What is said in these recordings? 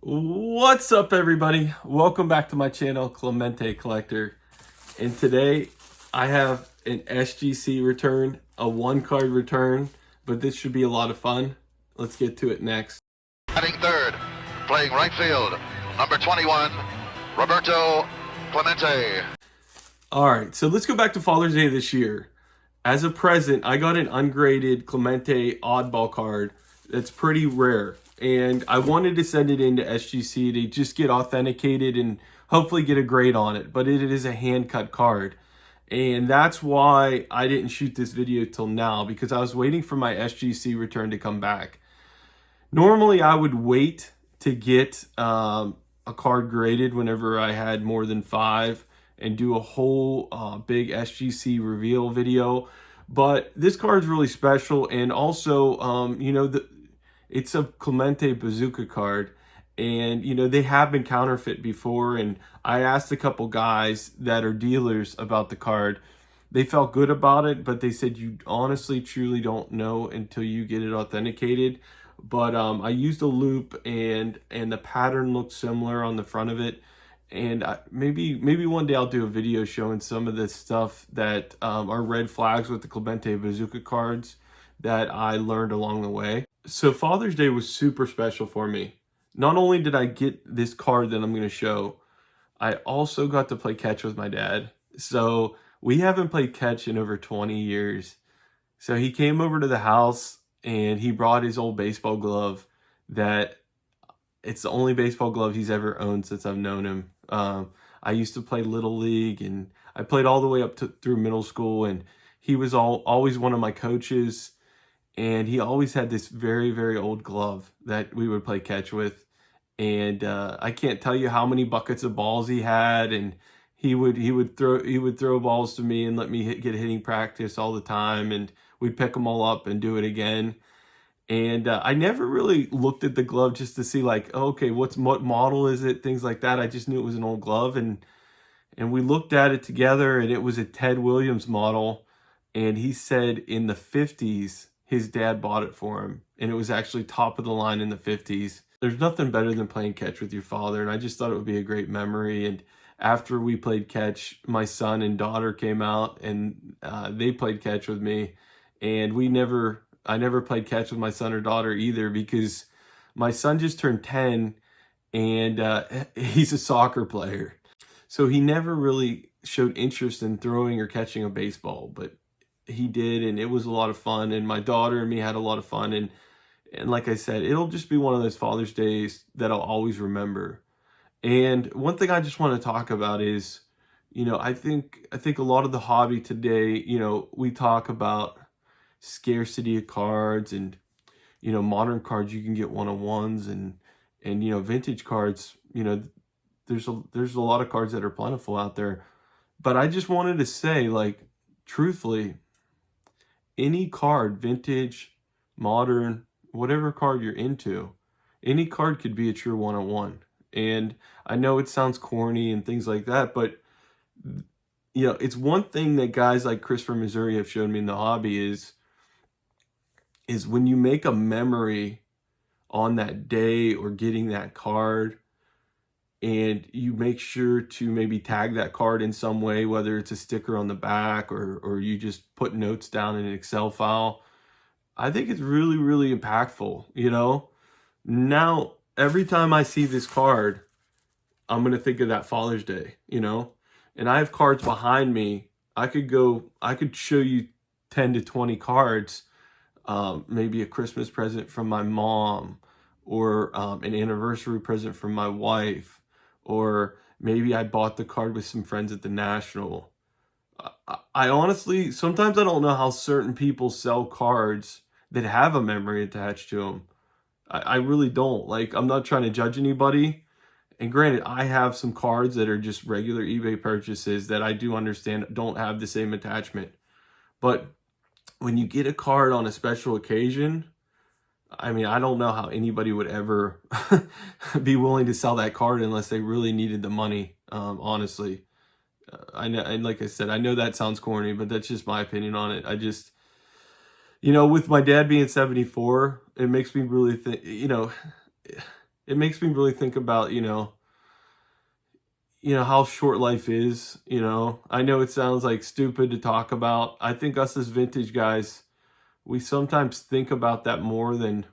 What's up, everybody? Welcome back to my channel, Clemente Collector. And today I have an SGC return, a one card return, but this should be a lot of fun. Let's get to it next. Batting third, playing right field, number 21, Roberto Clemente. All right, so let's go back to Father's Day this year. As a present, I got an ungraded Clemente oddball card that's pretty rare. And I wanted to send it into SGC to just get authenticated and hopefully get a grade on it. But it is a hand-cut card. And that's why I didn't shoot this video till now, because I was waiting for my SGC return to come back. Normally, I would wait to get a card graded whenever I had more than 5 and do a whole big SGC reveal video. But this card's really special, and also, it's a Clemente Bazooka card, and they have been counterfeit before. And I asked a couple guys that are dealers about the card. They felt good about it, but they said you honestly truly don't know until you get it authenticated. But I used a loop, and the pattern looks similar on the front of it. And maybe one day I'll do a video showing some of the stuff that are red flags with the Clemente Bazooka cards that I learned along the way. So Father's Day was super special for me. Not only did I get this card that I'm going to show, I also got to play catch with my dad. So we haven't played catch in over 20 years. So he came over to the house and he brought his old baseball glove that it's the only baseball glove he's ever owned since I've known him. I used to play Little League, and I played all the way up through middle school, and he was always one of my coaches. And he always had this very, very old glove that we would play catch with. And I can't tell you how many buckets of balls he had. And he would throw balls to me and let me get hitting practice all the time. And we'd pick them all up and do it again. And I never really looked at the glove just to see, like, oh, okay, what model is it? Things like that. I just knew it was an old glove. And we looked at it together, and it was a Ted Williams model. And he said in the 50s, his dad bought it for him, and it was actually top of the line in the 50s. There's nothing better than playing catch with your father, and I just thought it would be a great memory. And after we played catch, my son and daughter came out, and they played catch with me. And I never played catch with my son or daughter either, because my son just turned 10, and he's a soccer player. So he never really showed interest in throwing or catching a baseball, but he did, and it was a lot of fun, and my daughter and me had a lot of fun. And like I said, it'll just be one of those Father's Days that I'll always remember. And one thing I just want to talk about is, I think a lot of the hobby today, we talk about scarcity of cards, and modern cards you can get one-on-ones, and vintage cards, there's a lot of cards that are plentiful out there. But I just wanted to say, like, truthfully, any card, vintage, modern, whatever card you're into, any card could be a true one-on-one. And I know it sounds corny and things like that, but it's one thing that guys like Christopher Missouri have shown me in the hobby is when you make a memory on that day or getting that card, and you make sure to maybe tag that card in some way, whether it's a sticker on the back or you just put notes down in an Excel file. I think it's really, really impactful, Now, every time I see this card, I'm going to think of that Father's Day, And I have cards behind me. I could show you 10 to 20 cards, maybe a Christmas present from my mom, or an anniversary present from my wife, or maybe I bought the card with some friends at the National. I honestly, sometimes I don't know how certain people sell cards that have a memory attached to them. I really don't. Like, I'm not trying to judge anybody. And granted, I have some cards that are just regular eBay purchases that I do understand don't have the same attachment. But when you get a card on a special occasion, I mean, I don't know how anybody would ever be willing to sell that card unless they really needed the money, honestly. I know, and like I said, I know that sounds corny, but that's just my opinion on it. I just, with my dad being 74, it makes me really think, it makes me really think about, how short life is. I know it sounds like stupid to talk about. I think us as vintage guys, we sometimes think about that more than,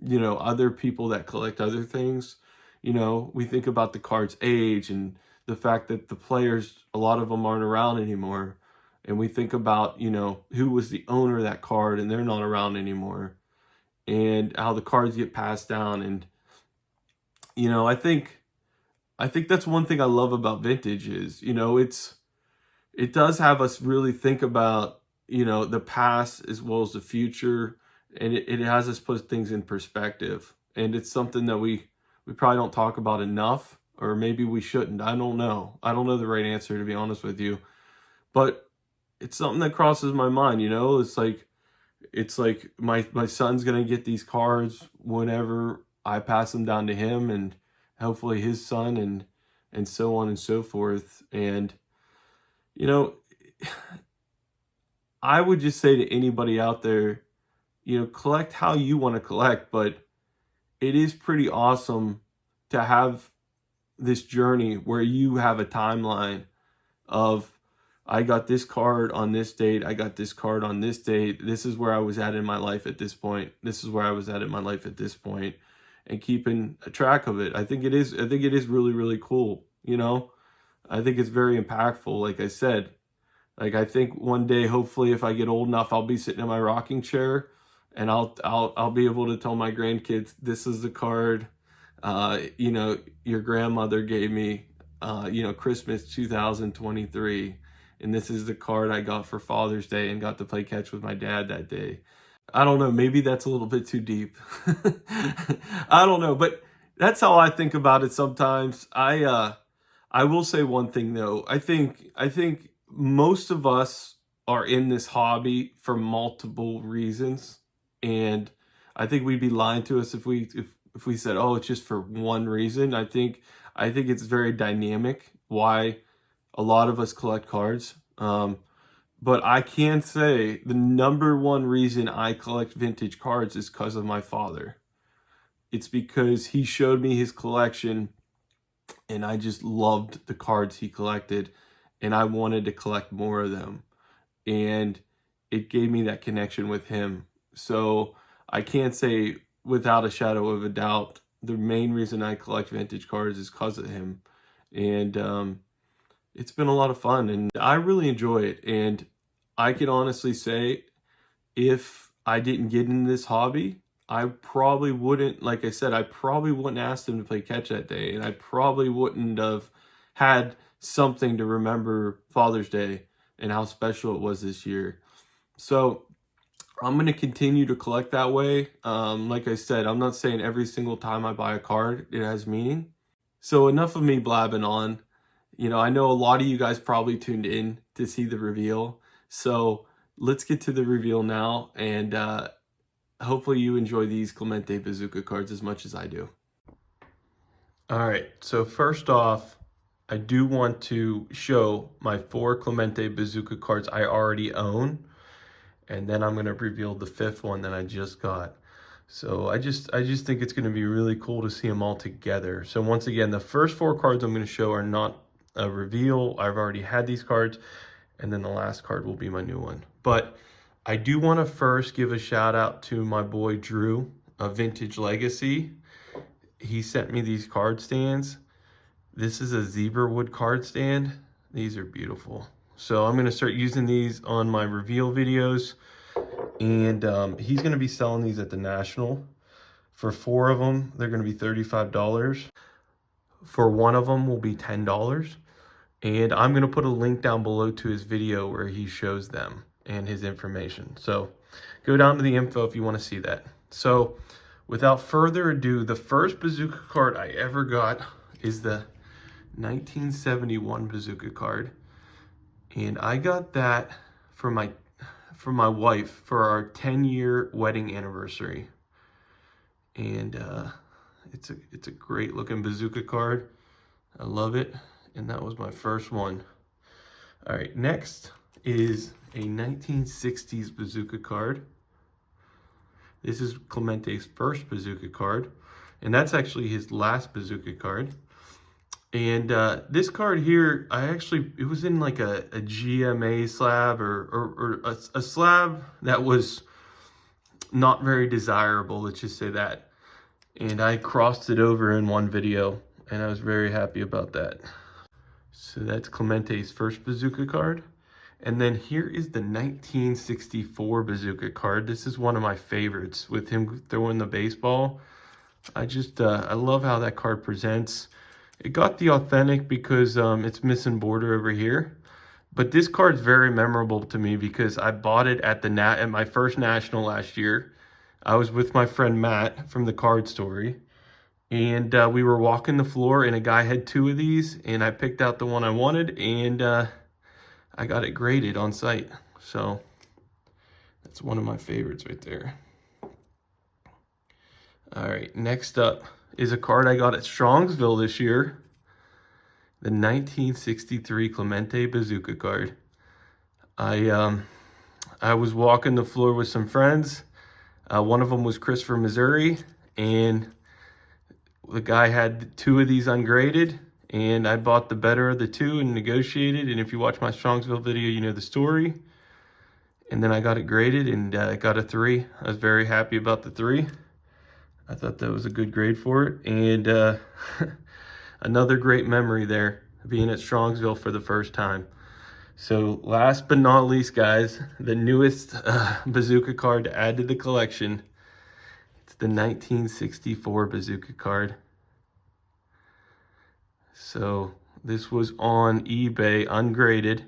other people that collect other things. We think about the card's age and the fact that the players, a lot of them aren't around anymore. And we think about, who was the owner of that card and they're not around anymore. And how the cards get passed down. And, I think that's one thing I love about vintage is, it does have us really think about, the past as well as the future, and it has us put things in perspective. And it's something that we probably don't talk about enough, or maybe we shouldn't. I don't know. I don't know the right answer, to be honest with you. But it's something that crosses my mind, it's like my son's gonna get these cards whenever I pass them down to him, and hopefully his son, and so on and so forth. And you know, I would just say to anybody out there, collect how you want to collect, but it is pretty awesome to have this journey where you have a timeline of, I got this card on this date, I got this card on this date, this is where I was at in my life at this point, this is where I was at in my life at this point, and keeping a track of it. I think it is really, really cool. I think it's very impactful. Like I said, like, I think one day, hopefully, if I get old enough, I'll be sitting in my rocking chair, and I'll be able to tell my grandkids, this is the card, your grandmother gave me, Christmas 2023, and this is the card I got for Father's Day and got to play catch with my dad that day. I don't know, maybe that's a little bit too deep. I don't know, but that's how I think about it sometimes. I will say one thing though. I think most of us are in this hobby for multiple reasons, and I think we'd be lying to us if we said, "Oh, it's just for one reason." I think it's very dynamic why a lot of us collect cards. But I can say the number one reason I collect vintage cards is because of my father. It's because he showed me his collection, and I just loved the cards he collected, and I wanted to collect more of them. And it gave me that connection with him. So I can't say without a shadow of a doubt the main reason I collect vintage cards is because of him. And it's been a lot of fun, and I really enjoy it. And I can honestly say, if I didn't get into this hobby, I probably wouldn't, like I said, I probably wouldn't ask them to play catch that day, and I probably wouldn't have had something to remember Father's Day and how special it was this year. So I'm going to continue to collect that way. Like I said, I'm not saying every single time I buy a card it has meaning. So enough of me blabbing on. I know a lot of you guys probably tuned in to see the reveal. So let's get to the reveal now, and hopefully you enjoy these Clemente Bazooka cards as much as I do. All right, so first off, I do want to show my 4 Clemente Bazooka cards I already own, and then I'm going to reveal the 5th one that I just got. So I just think it's going to be really cool to see them all together. So once again, the first 4 cards I'm going to show are not a reveal. I've already had these cards, and then the last card will be my new one. But I do want to first give a shout out to my boy Drew of Vintage Legacy. He sent me these card stands. This is a zebra wood card stand. These are beautiful. So I'm going to start using these on my reveal videos, and he's going to be selling these at the National. For 4 of them, they're going to be $35. For 1 of them will be $10. And I'm going to put a link down below to his video where he shows them and his information. So go down to the info if you want to see that. So without further ado, the first bazooka card I ever got is the 1971 bazooka card. And I got that for my wife for our 10-year wedding anniversary. And it's a great looking bazooka card. I love it. And that was my first one. All right, next is a 1960s bazooka card. This is Clemente's first bazooka card, And that's actually his last bazooka card. And this card here, it was in like a GMA slab or a slab that was not very desirable, let's just say that. And I crossed it over in one video, and I was very happy about that. So that's Clemente's first bazooka card. And then here is the 1964 bazooka card. This is one of my favorites with him throwing the baseball. I love how that card presents. It got the authentic because it's missing border over here. But this card's very memorable to me because I bought it at my first national last year. I was with my friend Matt from the Card Story. And we were walking the floor and a guy had 2 of these. And I picked out the one I wanted and I got it graded on site. So that's one of my favorites right there. All right, next up is a card I got at Strongsville this year. The 1963 Clemente bazooka card. I was walking the floor with some friends. One of them was Chris from Missouri, and the guy had 2 of these ungraded, and I bought the better of the 2 and negotiated. And if you watch my Strongsville video, you know the story. And then I got it graded and I got a 3. I was very happy about the 3. I thought that was a good grade for it. And another great memory there, being at Strongsville for the first time. So last but not least, guys, the newest bazooka card to add to the collection. It's the 1964 bazooka card. So this was on eBay, ungraded.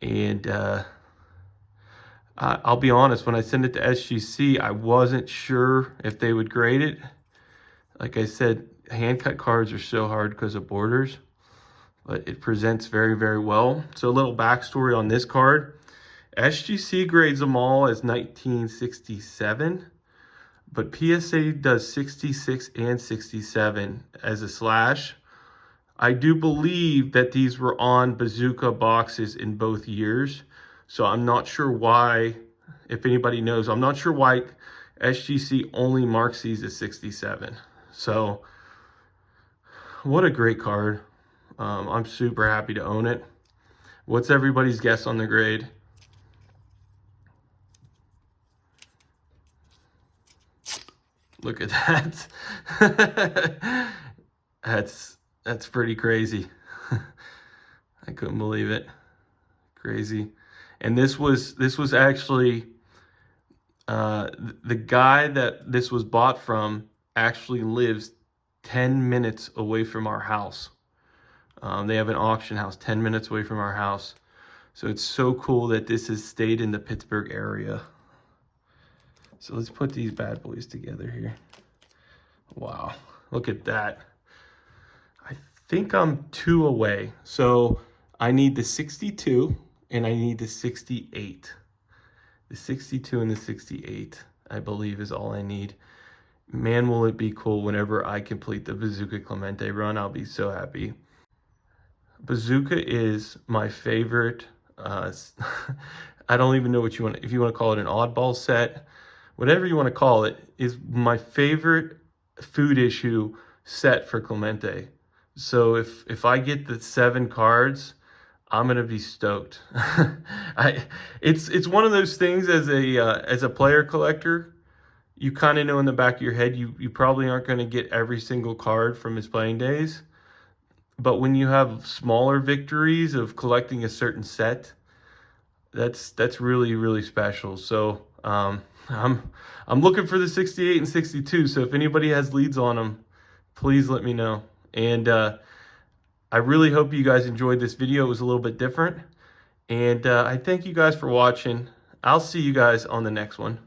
And I'll be honest, when I sent it to SGC, I wasn't sure if they would grade it. Like I said, hand-cut cards are so hard because of borders, but it presents very, very well. So a little backstory on this card. SGC grades them all as 1967, but PSA does 66 and 67 as a slash. I do believe that these were on bazooka boxes in both years. So I'm not sure why, if anybody knows, I'm not sure why SGC only marks these as 67. So what a great card. I'm super happy to own it. What's everybody's guess on the grade? Look at that. That's pretty crazy. I couldn't believe it. Crazy. And this was actually the guy that this was bought from actually lives 10 minutes away from our house. They have an auction house 10 minutes away from our house. So it's so cool that this has stayed in the Pittsburgh area. So let's put these bad boys together here. Wow, look at that. I think I'm 2 away. So I need the 62 and I need the 68. The 62 and the 68, I believe, is all I need. Man, will it be cool whenever I complete the Bazooka Clemente run. I'll be so happy. Bazooka is my favorite. I don't even know what you want. If you want to call it an oddball set, whatever you want to call it, is my favorite food issue set for Clemente. So if I get the 7 cards, I'm gonna be stoked. It's one of those things as a player collector, you kind of know in the back of your head you probably aren't going to get every single card from his playing days. But when you have smaller victories of collecting a certain set, that's really, really special. So I'm looking for the 68 and 62. So if anybody has leads on them, please let me know. And I really hope you guys enjoyed this video. It was a little bit different. And I thank you guys for watching. I'll see you guys on the next one.